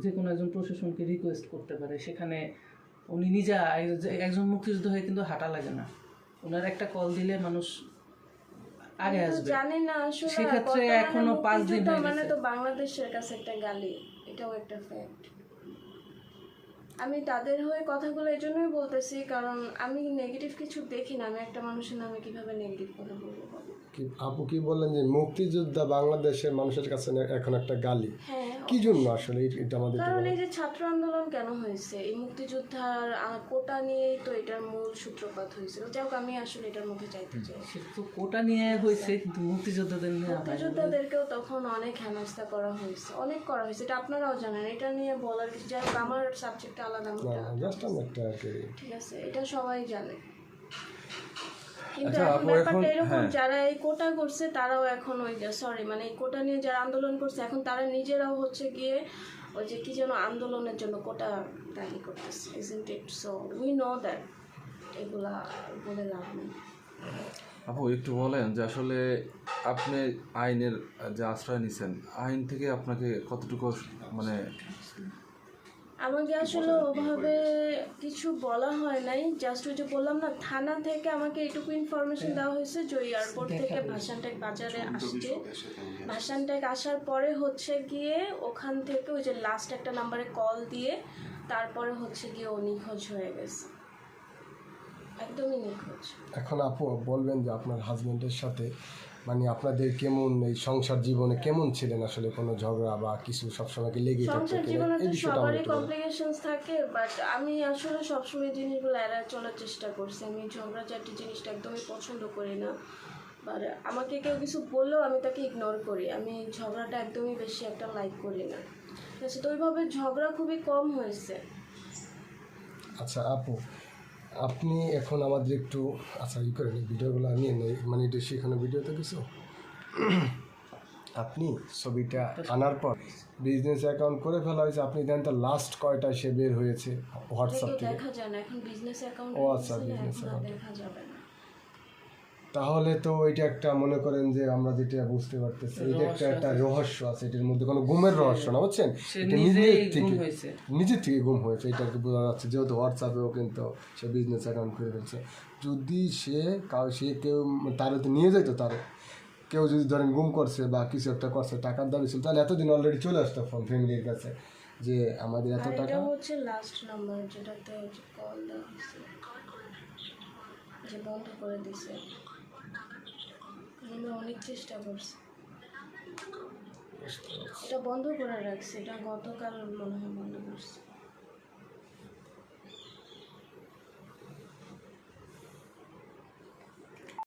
যে কোনো একজন প্রশাসনকে রিকোয়েস্ট করতে পারে। সেখানে উনি নিজে একজন মুক্তিযোদ্ধা হয়ে কিন্তু হাঁটা লাগে না, ওনার একটা কল দিলে মানুষ আগে আসবে। জানি না আসলে সেক্ষেত্রে এখনো 5 দিন হয়ে মানে গেছে। তো বাংলাদেশের কাছে একটা গালি, এটাও একটা ফ্যাক্ট। আমি তাদের হয়ে কথাগুলো এই জন্যই বলতেছি কারণ আমি নেগেটিভ কিছু দেখি না। আমি একটা মানুষের নামে কিভাবে নেগেটিভ কথা বলবো? আপু কি বললেন যে মুক্তিযোদ্ধা বাংলাদেশের মানুষের কাছে এখন একটা গালি, হ্যাঁ, কি জন্য আসলে এটা আমাদের? কারণ এই যে ছাত্র আন্দোলন কেন হয়েছে, এই মুক্তিযোদ্ধার কোটা নিয়েই তো এটার মূল সূত্রপাত হয়েছিল। যাই হোক, আমি আসলে এটার মধ্যে চাইতে চাই। সেটা তো কোটা নিয়ে হয়েছে, কিন্তু মুক্তিযোদ্ধাদের নিয়ে মুক্তিযোদ্ধাদেরকেও তখন অনেক হেনস্থা করা হয়েছে, অনেক করা হয়েছে, এটা আপনারাও জানেন। এটা নিয়ে বলার কিছু, যাই হোক আমার সাবজেক্টটা আলাদা, ঠিক আছে, এটা সবাই জানে। কিন্তু এখন ব্যাপারটা এরকম, যারা এই কোটা করছে তারাও এখন ওই যে মানে এই কোটা নিয়ে যারা আন্দোলন করছে এখন তারা নিজেরাও হচ্ছে গিয়ে ওই যে কি যেন আন্দোলনের জন্য কোটা দাবি করতেছে, isn't it? So we know that এগুলা বলে লাভ নেই। আপু একটু বলেন যে আসলে আপনি আইনের যে আশ্রয় নিছেন, আইন থেকে আপনাকে কতটুকু মানে? আমাকে আসলে ওভাবে কিছু বলা হয় নাই, জাস্ট ওই যে বললাম না, থানা থেকে আমাকে এটুকু ইনফরমেশন দেওয়া হয়েছে যে ওই এয়ারপোর্ট থেকে ভাসানটেক বাজারে আসছে, ভাসানটেক আসার পরে হচ্ছে গিয়ে ওখান থেকে ওই যে লাস্ট একটা নাম্বারে কল দিয়ে তারপরে হচ্ছে গিয়ে ও নিখোঁজ হয়ে গেছে, একদমই নিখোঁজ। এখন আপু বলবেন যে আপনার হাজবেন্ডের সাথে মানে আপনাদের কেমন এই সংসার জীবনে কেমন ছিলেন আসলে, কোনো ঝগড়া বা কিছু সবসময় কি লেগে থাকতো? সংসার জীবনে তো সবারই কমপ্লিকেশনস থাকে, বাট আমি আসলে সবসময় জিনিসগুলো এড়ায় চলার চেষ্টা করছি। আমি ঝগড়াঝাটি জিনিসটা একদমই পছন্দ করি না, বাট আমাকে কেউ কিছু বললেও আমি তাকে ইগনোর করি। আমি ঝগড়াটা একদমই বেশি একটা লাইক করি না, ঠিক আছে? তো ওইভাবে ঝগড়া খুবই কম হয়েছে। আচ্ছা আপু, আপনি এখন আমাদের একটু করেন ভিডিওগুলো নিয়ে নেই, মানে এটা সেখানে ভিডিওতে কিছু আপনি ছবিটা আনার পর বিজনেস অ্যাকাউন্ট করে ফেলা হয়েছে, আপনি দেন তো লাস্ট কয়টা সে বের হয়েছে হোয়াটসঅ্যাপ থেকে? দেখা যায় না এখন বিজনেস অ্যাকাউন্ট। ও আচ্ছা, বিজনেস অ্যাকাউন্ট দেখা যাবে না। তাহলে তো এটা একটা মনে করেন যে আমরা যেটা বুঝতে পারতেছি এটা একটা রহস্য আছে, এটার মধ্যে কোনো গুমের রহস্য না, বুঝছেন? এটা নিজের থেকে গুম হয়েছে, এটা আর কি বোঝা যাচ্ছে, যেহেতু হোয়াটসঅ্যাপেও কিন্তু সে বিজনেস অ্যাকাউন্ট করে ফেলছে। যদি সে কেউ তারে তো নিয়ে যাইতো, তারে কেউ যদি ধরেন গুম করছে বা কিছু একটা করছে, টাকার দাবি ছিল, তাহলে এতদিন অলরেডি চলে আসতো ফোন ফ্যামিলির কাছে যে আমাদের এত টাকা। এটা হচ্ছে লাস্ট নাম্বার যেটাতে কল দেওয়া হয়েছে, যে বন্ধ করে দিছে। আমি অনেক চেষ্টা করছি, এটা বন্ধ করে রাখছি, এটা গতকাল মনে হয় বন্ধ করছি।